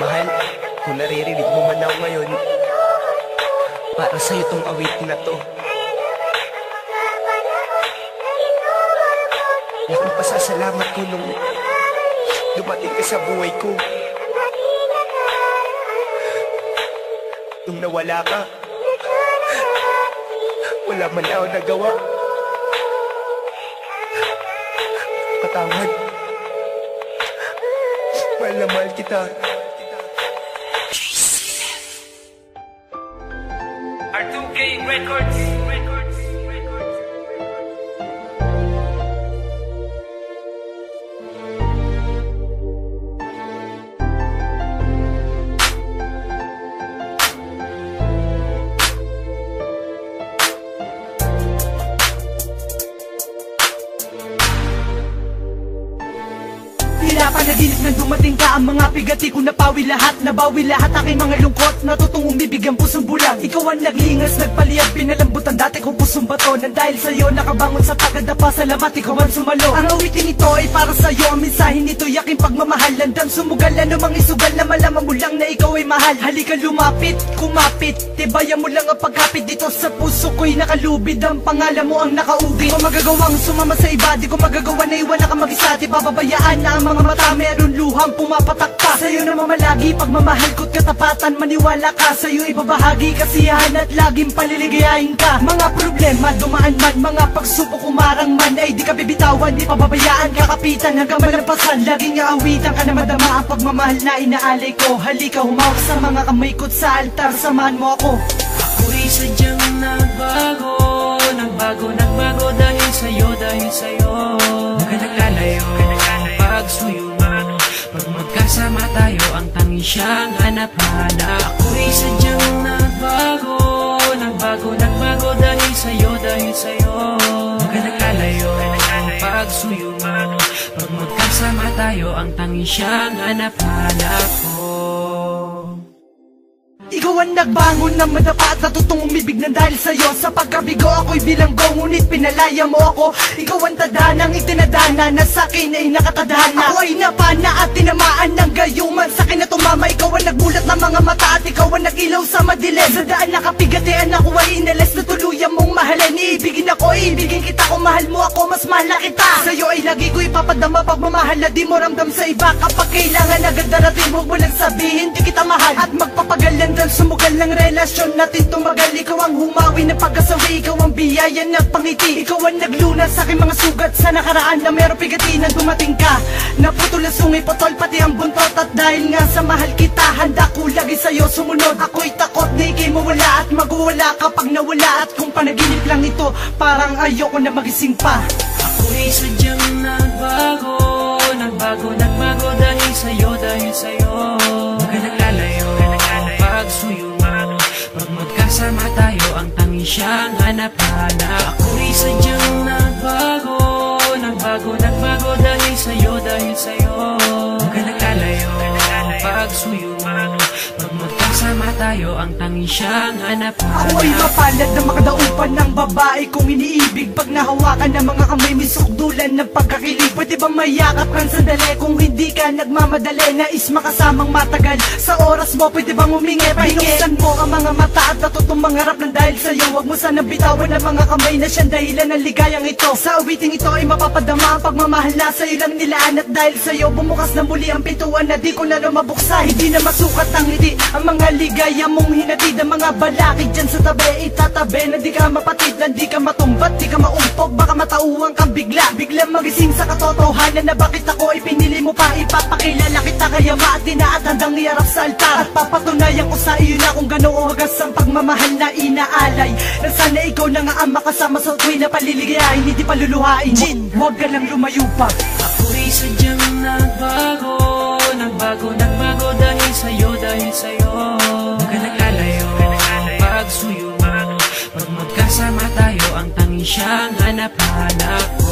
Mahal, kung naririnig mo man ako ngayon, para sa'yo tong awitin na to. Laking pasasalamat ko nung dumating ka sa buhay ko. Nung nawala ka, wala man ako nagawa. Patawad. Mahal na mahal kita. R2K Records. Panaginip nang dumating ka, ang mga bigati ko napawi lahat, nabawi lahat aking mga lungkot, natutong umibig ang pusong bulang. Ikaw ang naglingas, nagpaliyab, pinalambutan dati kong pusong bato, nang dahil sa'yo nakabangon sa tagadapa, salamat ikaw ang sumalo. Ang awitin ito ay para sa'yo, ang mensahe nito yaking pagmamahal, landang sumugal, anumang isugal na malaman mo lang na ikaw ay mahal. Halika lumapit, kumapit, tibayan mo lang ang pagkapit dito sa puso ko'y nakalubid, ang pangalan mo ang nakaugit. Di ko magagawang sumama sa iba, di ko magagawa na iwan na ka mag-isa, di pababayaan na ang mga mata meron luhang pumapatak pa. Sa'yo na mamalagi, pagmamahal ko't katapatan, maniwala ka, sa'yo ibabahagi kasiyahan at laging paliligayahin ka. Mga problema dumaan man, mga pagsubok umarang man, ay di ka bibitawan, di pababayaan, kakapitan hanggang malampasan. Laging aawitan ka na madama ang pagmamahal na inaalay ko. Halika humawak sa mga kamay ko't sa altar, samahan mo ako. Ako'y sadyang nagbago, nagbago dahil sa'yo, Nagkalalayo, pagsuyo mo, pag magkasama tayo, ang tanging siyang hanap-hanap. Ako'y sadyang nagbago dahil sa'yo, Nagkalalayo, pagsuyo mo, pag magkasama tayo, ang tanging siyang hanap-hanap ko. Ikaw ang nagbangon ng madapa at natutong umibig ng dahil sa'yo. Sa pagkabigo ako'y bilanggo, ngunit pinalaya mo ako. Ikaw ang tadanang itinadana na sa'kin ay nakatadhana. Ako ay napana at tinamaan ng gayuman, sa'kin na tumama. Ikaw ang nagbulat ng mga mata at ikaw ang nagilaw sa madilim. Sa daan nakapigatian ako ay inalis na tuluyan mong mahalin. Iibigin ako, iibigin kita, kung mahal mo ako, mas mahal na kita. Sa'yo ay lagi ko ipapadama pagmamahal na di mo ramdam sa iba. Kapag kailangan agad darating, huwag mo lang sabihin di kita mahal. At magpapagalan sumugal ng relasyon natin tumagal. Ikaw ang humawi ng pag-asawi, ikaw ang biyaya na pangiti. Ikaw ang naglunas sa aking mga sugat sa nakaraan na meron pigatinan dumating ka. Naputol ang sungi, potol pati ang buntot. At dahil nga sa mahal kita, handa ko lagi sa'yo sumunod. Ako'y takot na ikay mawala at magwawala kapag nawala. At kung panaginip lang ito, parang ayoko na magising pa. Ako'y sadyang nagbago dahil sa'yo, Nagkalalayo, pagsuyo mo, pag magkasama tayo, ang tanging siyang hanap-hanap. Ako'y sadyang nagbago dahil sa'yo, Nagkalalayo, pagsuyo mo, pag magkasama tayo, ang tanging siyang hanap-hanap. Ako ay mapalad na makadaupan ng babae kong iniibig. Pag nahawakan ng mga kamay, may sukdulan ng pagkakilig. Pwede ba mayakap kang sandali kung hindi ka nagmamadali? Nais makasamang matagal sa oras mo, pwede bang humingi? Binuksan mo ang mga mata at natutong mangarap ng dahil sa'yo. Huwag mo sanang bitawan ang mga kamay na siyang dahilan ng ligayang ito. Sa awiting ito ay mapapadama ang pagmamahal na sa'yo lang nilaan. At dahil sa'yo bumukas na muli ang pintuan na di ko na mabuksa. Hindi na masukat ang ngiti, ang mga ligaya mong hinatid. Ang mga balakid dyan sa tabi, itatabi na di ka mapatid, na di ka matumbat, di ka maumpog. Baka matauhan kang biglang magising sa katotohanan na bakit ako ipinili mo pa. Ipapakilala kita kaya maatina at handang iarap sa altar. At papatunayan ko sa iyo na kung gano'ng wagas ang pagmamahal na inaalay. Na sana ikaw na nga ang makasama sa tuwi na paliligayahin, hindi paluluhain. Huwag ka lang lumayo pa. Ako'y sadyang nagbago dahil sa'yo, Nagkalalayo, pagsuyo mo, pag magkasama tayo, ang tanging siyang hanap-hanap ko.